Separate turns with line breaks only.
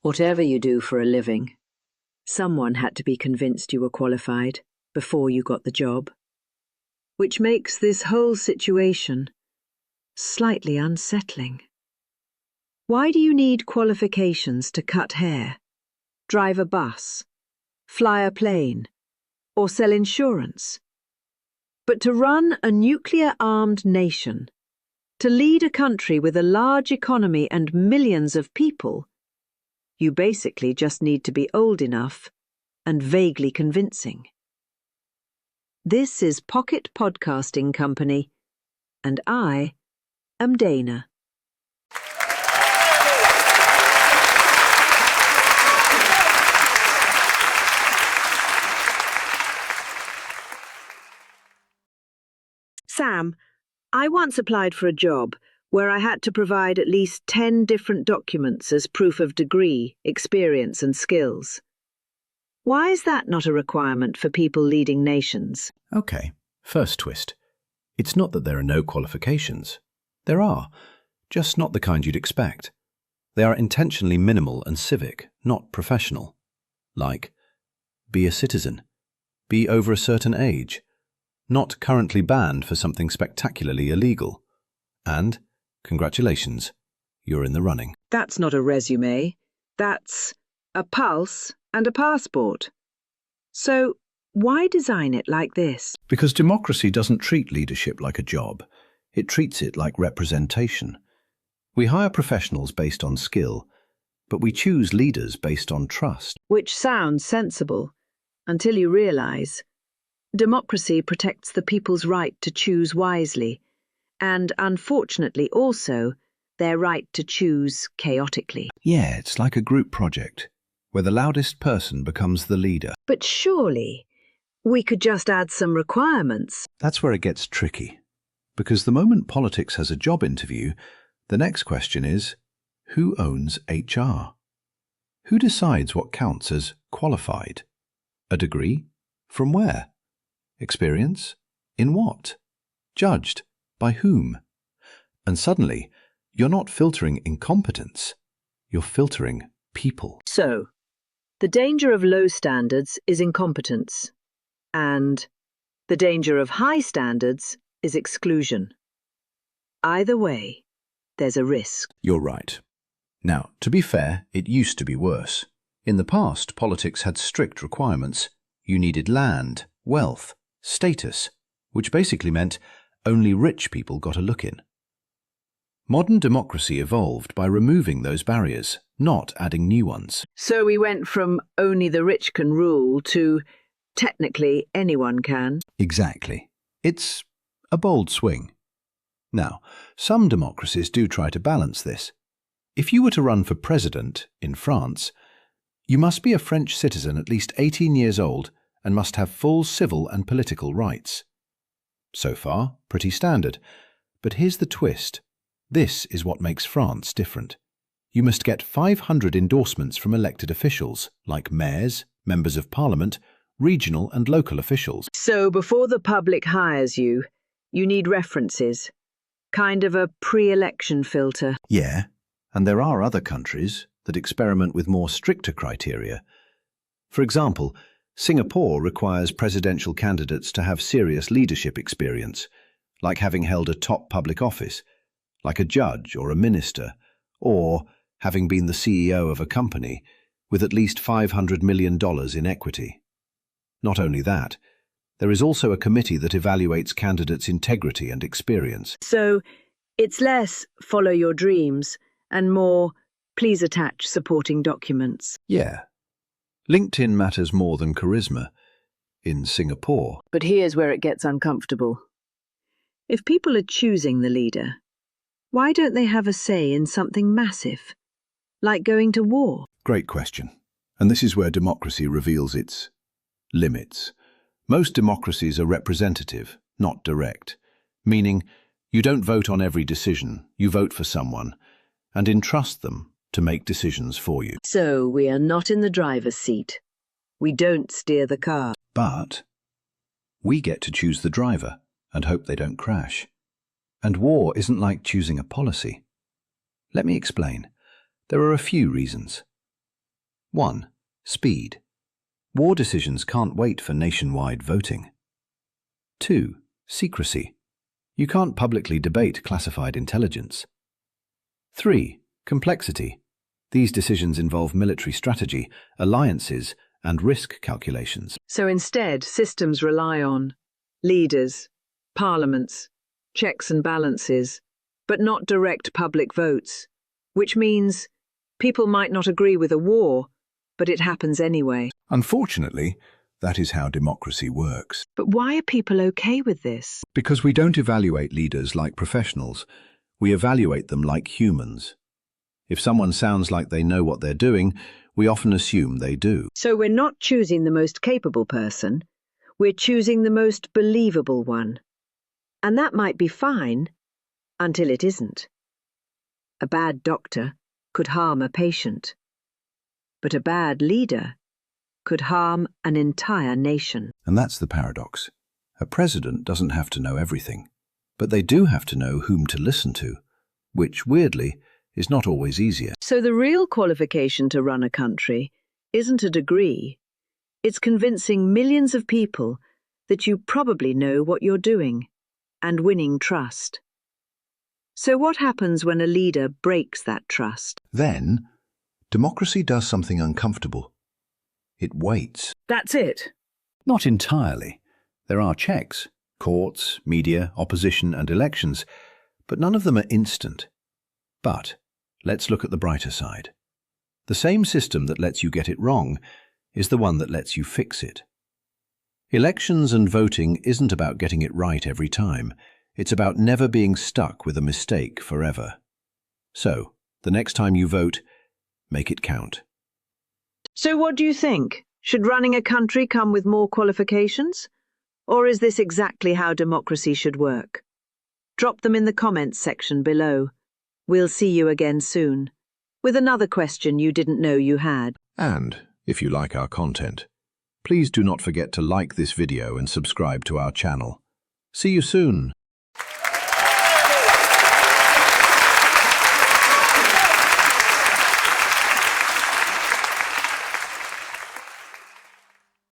Whatever you do for a living, someone had to be convinced you were qualified before you got the job, which makes this whole situation slightly unsettling. Why do you need qualifications to cut hair, drive a bus, fly a plane, or sell insurance? But to run a nuclear-armed nation, to lead a country with a large economy and millions of people, you basically just need to be old enough and vaguely convincing. This is Pocket Podcasting Company, and I am Dana. Sam, I once applied for a job where I had to provide at least 10 different documents as proof of degree, experience and skills. Why is that not a requirement for people leading nations?
Okay, first twist. It's not that there are no qualifications. There are, just not the kind you'd expect. They are intentionally minimal and civic, not professional. Like, be a citizen, be over a certain age, not currently banned for something spectacularly illegal, and, congratulations, you're in the running.
That's not a resume. That's a pulse and a passport. So, why design it like this?
Because democracy doesn't treat leadership like a job. It treats it like representation. We hire professionals based on skill, but we choose leaders based on trust.
Which sounds sensible, until you realize democracy protects the people's right to choose wisely, and unfortunately also their right to choose chaotically.
Yeah, it's like a group project, where the loudest person becomes the leader.
But surely we could just add some requirements.
That's where it gets tricky, because the moment politics has a job interview, the next question is, who owns HR? Who decides what counts as qualified? A degree? From where? Experience? In what? Judged? By whom? And suddenly, you're not filtering incompetence, you're filtering people.
So, the danger of low standards is incompetence, and the danger of high standards is exclusion. Either way, there's a risk.
You're right. Now, to be fair, it used to be worse. In the past, politics had strict requirements. You needed land, wealth, status, which basically meant only rich people got a look in. Modern democracy evolved by removing those barriers, not adding new ones.
So we went from only the rich can rule to technically anyone can.
Exactly. It's a bold swing. Now, some democracies do try to balance this. If you were to run for president in France, you must be a French citizen at least 18 years old and must have full civil and political rights. So far, pretty standard. But here's the twist. This is what makes France different. You must get 500 endorsements from elected officials, like mayors, members of parliament, regional and local officials.
So before the public hires you, you need references. Kind of a pre-election filter.
Yeah, and there are other countries that experiment with more stricter criteria. For example, Singapore requires presidential candidates to have serious leadership experience, like having held a top public office, like a judge or a minister, or having been the CEO of a company with at least $500 million in equity. Not only that, there is also a committee that evaluates candidates' integrity and experience.
So it's less follow your dreams and more please attach supporting documents.
Yeah. LinkedIn matters more than charisma in Singapore.
But here's where it gets uncomfortable. If people are choosing the leader, why don't they have a say in something massive, like going to war?
Great question. And this is where democracy reveals its limits. Most democracies are representative, not direct, meaning you don't vote on every decision, you vote for someone, and entrust them to make decisions for you.
So we are not in the driver's seat. We don't steer the car.
But we get to choose the driver and hope they don't crash. And war isn't like choosing a policy. Let me explain. There are a few reasons. 1. Speed. War decisions can't wait for nationwide voting. 2. Secrecy. You can't publicly debate classified intelligence. 3. Complexity. These decisions involve military strategy, alliances, and risk calculations.
So instead, systems rely on leaders, parliaments, checks and balances, but not direct public votes, which means people might not agree with a war, but it happens anyway.
Unfortunately, that is how democracy works.
But why are people okay with this?
Because we don't evaluate leaders like professionals, we evaluate them like humans. If someone sounds like they know what they're doing, we often assume they do.
So we're not choosing the most capable person, we're choosing the most believable one. And that might be fine, until it isn't. A bad doctor could harm a patient, but a bad leader could harm an entire nation.
And that's the paradox. A president doesn't have to know everything, but they do have to know whom to listen to, which, weirdly, is not always easier.
So the real qualification to run a country isn't a degree. It's convincing millions of people that you probably know what you're doing and winning trust. So what happens when a leader breaks that trust?
Then, democracy does something uncomfortable. It waits.
That's it.
Not entirely. There are checks, courts, media, opposition, and elections, but none of them are instant. But let's look at the brighter side. The same system that lets you get it wrong is the one that lets you fix it. Elections and voting isn't about getting it right every time. It's about never being stuck with a mistake forever. So, the next time you vote, make it count.
So what do you think? Should running a country come with more qualifications? Or is this exactly how democracy should work? Drop them in the comments section below. We'll see you again soon, with another question you didn't know you had.
And, if you like our content, please do not forget to like this video and subscribe to our channel. See you soon!